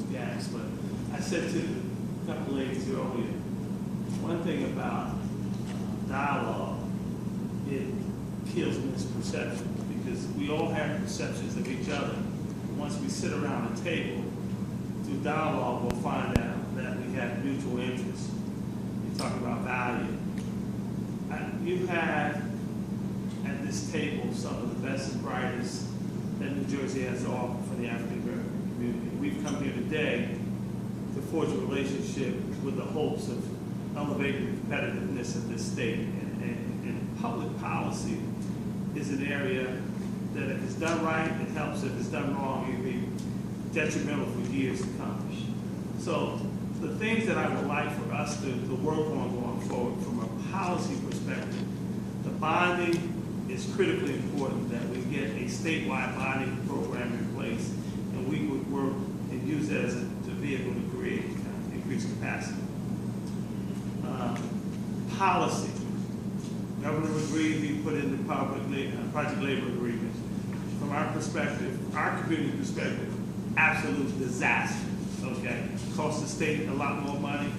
gas, but I said to a couple ladies earlier, one thing about dialogue, it kills misperception, because we all have perceptions of each other. Once we sit around a table, through dialogue, we'll find out that we have mutual interests. You talk about value. You have at this table some of the best and brightest that New Jersey has to offer for the African American community. We've come here today to forge a relationship with the hopes of elevating the competitiveness of this state. And public policy is an area that if it's done right, it helps. If it's done wrong, it can be detrimental for years to come. So the things that I would like for us to work on going forward from a policy perspective, the bonding is critically important, that we get a statewide bonding program in place, and we would work and use that as a vehicle to create increased capacity. Policy. Governor agreed we put in the project labor agreement. From our perspective, our community perspective, absolute disaster. Okay, costs the state a lot more money,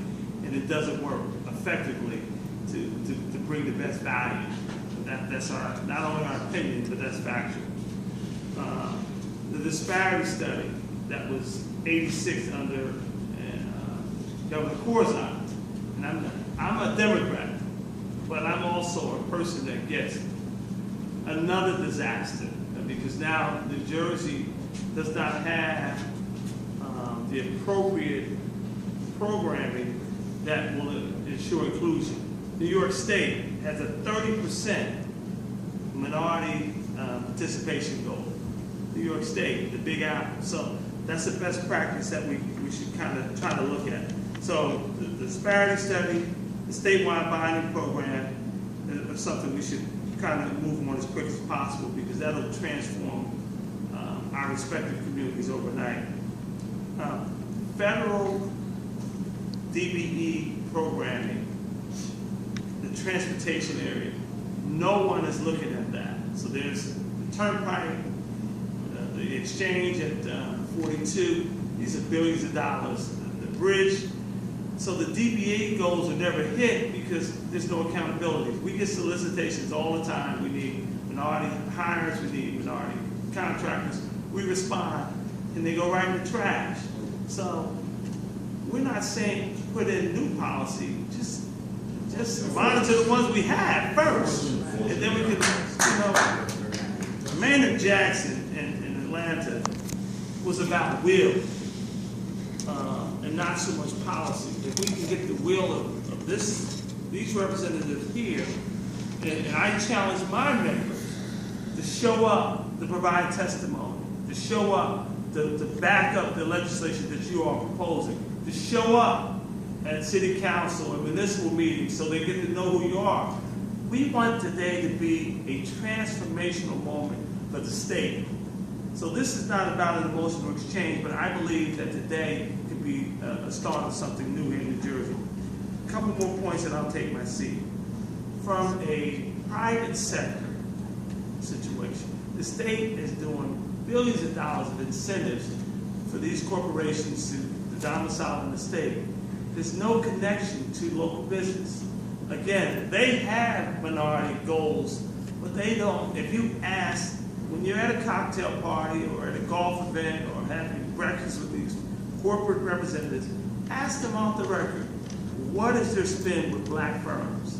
and it doesn't work effectively to bring the best value. That's our, not only our opinion, but that's factual. The disparity study that was 86 under Governor Corzine, and I'm a Democrat, but I'm also a person that gets another disaster, because now New Jersey does not have the appropriate programming that will ensure inclusion. New York State has a 30% minority participation goal. New York State, the Big Apple. So that's the best practice that we should kind of try to look at. So the disparity study, the statewide bonding program is something we should kind of move on as quick as possible, because that'll transform our respective communities overnight. Federal DBE programming, the transportation area, no one is looking at that. So there's the turnpike, the exchange at 42, these are billions of dollars. The bridge, so the DBE goals are never hit because there's no accountability. We get solicitations all the time. We need minority hires, we need minority contractors. We respond, and they go right in the trash. So we're not saying put in new policy, just monitor the ones we have first, and then we can, Maynard Jackson in Atlanta was about will, and not so much policy. If we can get the will of these representatives here, and I challenge my members to show up, to provide testimony, to show up, to back up the legislation that you are proposing, to show up at city council and municipal meetings so they get to know who you are. We want today to be a transformational moment for the state. So this is not about an emotional exchange, but I believe that today could be a start of something new here in New Jersey. A couple more points and I'll take my seat. From a private sector situation, the state is doing billions of dollars of incentives for these corporations to domicile in the state. There's no connection to local business. Again, they have minority goals, but they don't. If you ask, when you're at a cocktail party or at a golf event or having breakfast with these corporate representatives, ask them off the record, what is their spend with black firms?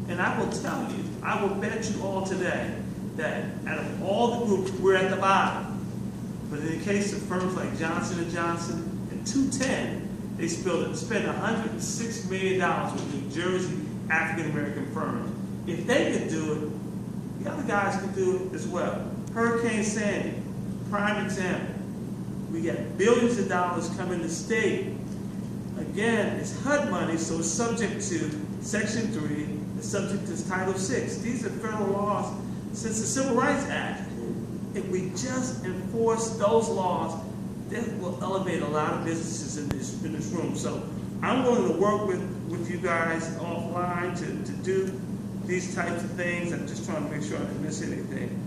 And I will tell you, I will bet you all today that out of all the groups, we're at the bottom. But in the case of firms like Johnson & Johnson and 210, they spent $106 million with New Jersey African-American firms. If they could do it, the other guys can do it as well. Hurricane Sandy, prime example. We got billions of dollars coming to state. Again, it's HUD money, so it's subject to Section 3, it's subject to Title 6. These are federal laws since the Civil Rights Act. If we just enforce those laws, that will elevate a lot of businesses in this room. So I'm going to work with you guys offline to do these types of things. I'm just trying to make sure I didn't miss anything.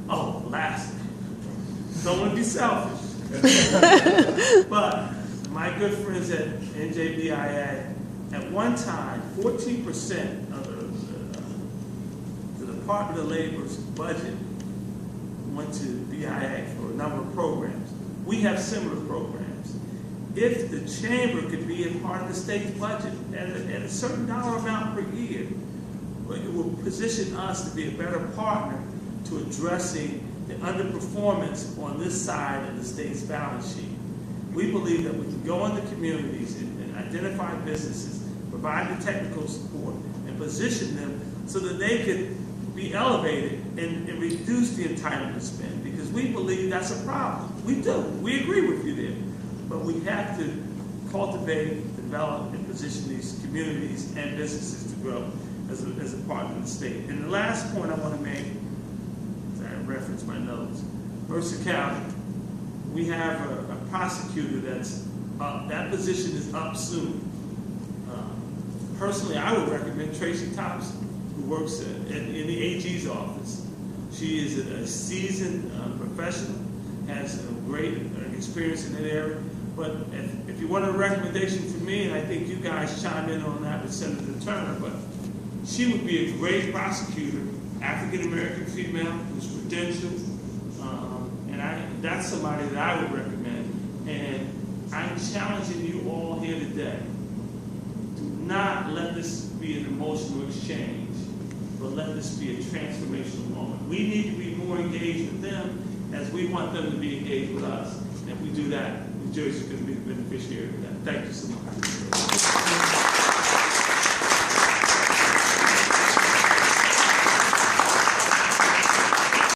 Oh, lastly, Don't want to be selfish. But my good friends at NJBIA, at one time, 14% of the Department of Labor's budget went to BIA for a number of programs. We have similar programs. If the chamber could be a part of the state's budget at a certain dollar amount per year, it will position us to be a better partner to addressing the underperformance on this side of the state's balance sheet. We believe that we can go into communities and identify businesses, provide the technical support, and position them so that they could be elevated and reduce the entitlement spend, because we believe that's a problem. We do. We agree with you there. But we have to cultivate, develop, and position these communities and businesses to grow as a part of the state. And the last point I want to make, as I reference my notes, Mercer County, we have a prosecutor that's up. That position is up soon. Personally, I would recommend Tracy Thompson, who works in the AG's office. She is a seasoned professional, has a great experience in that area. But if you want a recommendation from me, and I think you guys chime in on that with Senator Turner, but she would be a great prosecutor, African-American female, who's credentialed, and that's somebody that I would recommend. And I'm challenging you all here today. Do not let this be an emotional exchange, but let this be a transformational moment. We need to be more engaged with them as we want them to be engaged with us. And if we do that, New Jersey is going to be the beneficiary of that. Thank you so much.